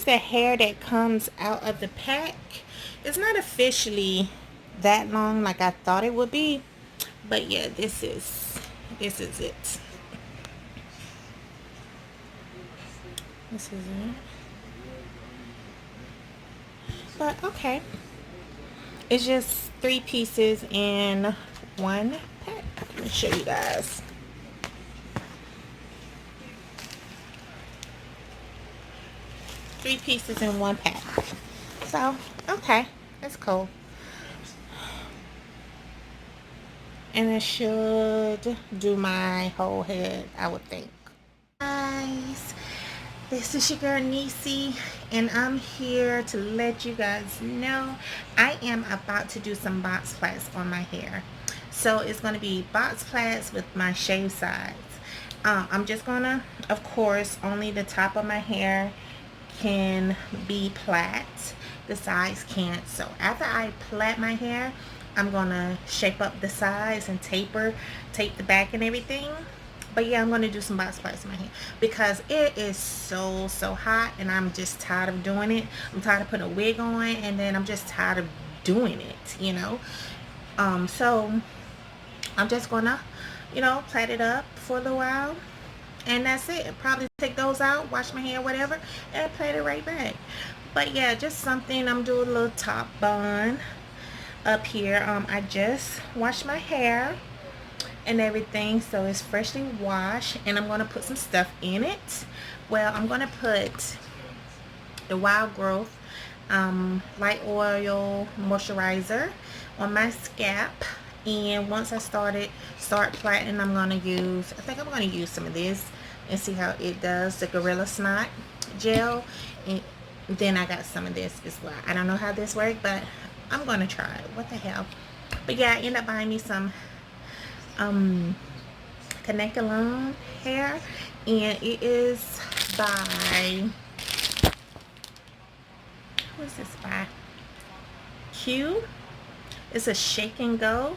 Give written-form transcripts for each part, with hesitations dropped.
is the hair that comes out of the pack. It's not officially that long like I thought it would be, but yeah, this is it. This is it. But okay, it's just 3 pieces in one pack. Let me show you guys. 3 pieces in one pack. So okay, that's cool. And it should do my whole head, I would think. Guys, this is your girl Nisi, and I'm here to let you guys know I am about to do some box plaits on my hair. So it's going to be box plaits with my shave sides. I'm just gonna, of course, only the top of my hair can be plait, the sides can't. So after I plait my hair, I'm gonna shape up the sides and tape the back and everything. But yeah, I'm gonna do some box plaits in my hair because it is so hot, and I'm just tired of doing it. I'm tired of putting a wig on, and then I'm just tired of doing it, you know. So I'm just gonna, plait it up for a little while, and that's it. Probably take those out, wash my hair, whatever, and plait it right back. But yeah, just something. I'm doing a little top bun up here. I just washed my hair and everything, so it's freshly washed, and I'm going to put some stuff in it. Well, I'm going to put the Wild Growth light oil moisturizer on my scalp, and once I start plaiting, I'm going to use, I think I'm going to use some of this and see how it does, the Gorilla Snot gel, and then I got some of this as well. I don't know how this works, but I'm going to try it. What the hell. But yeah, I ended up buying me some Connect Alone hair, and it is by, who is this by? Q. It's a shake and go.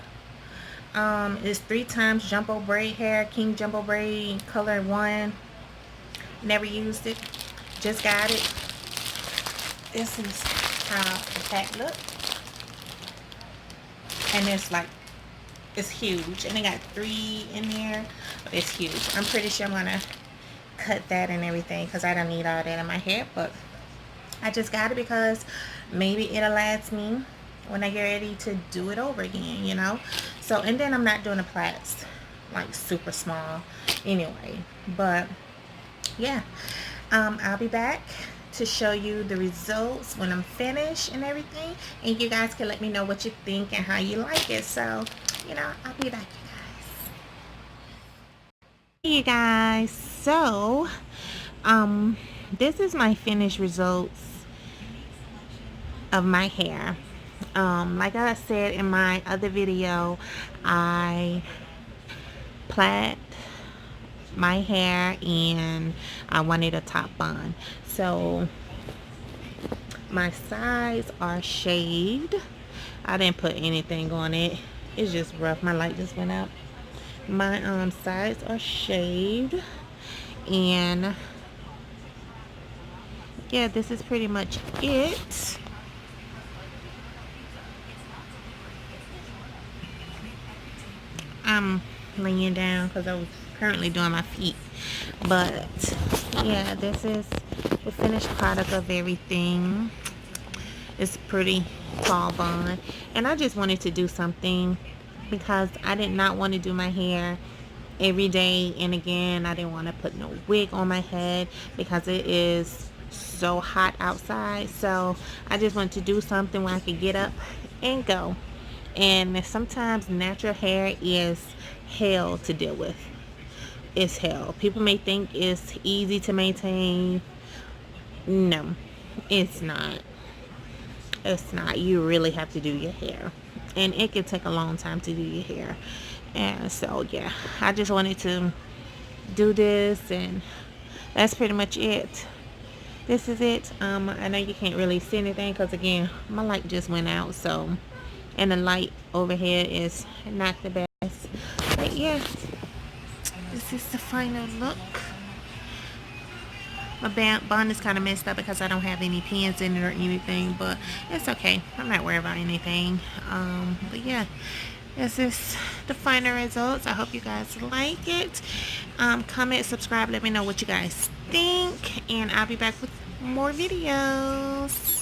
It's 3 times jumbo braid hair, King Jumbo Braid color 1. Never used it, just got it. This is how the pack looks, and it's huge, and it got 3 in there, but it's huge. I'm pretty sure I'm gonna cut that and everything because I don't need all that in my hair, but I just got it because maybe it'll last me when I get ready to do it over again, you know. So, and then I'm not doing the plaits like super small anyway. But yeah, I'll be back to show you the results when I'm finished and everything, and you guys can let me know what you think and how you like it. So, I'll be back, you guys. So this is my finished results of my hair. Like I said in my other video, I plait my hair and I wanted a top bun. So my sides are shaved. I didn't put anything on it. It's just rough. My light just went out. My sides are shaved, and yeah, this is pretty much it. I'm laying down because I was currently doing my feet, but yeah, this is the finished product of everything. It's a pretty tall bun, and I just wanted to do something because I did not want to do my hair every day, and again, I didn't want to put no wig on my head because it is so hot outside. So I just wanted to do something where I could get up and go. And sometimes natural hair is hell to deal with. It's hell. People may think it's easy to maintain. No, it's not. It's not. You really have to do your hair, and it can take a long time to do your hair. And so yeah, I just wanted to do this, and that's pretty much it. This is it. I know you can't really see anything because again, my light just went out, so, and the light overhead is not the best. But yeah, this is the final look. My bun is kind of messed up because I don't have any pins in it or anything, but it's okay. I'm not worried about anything. But yeah, this is the final results. I hope you guys like it. Comment, subscribe, let me know what you guys think, and I'll be back with more videos.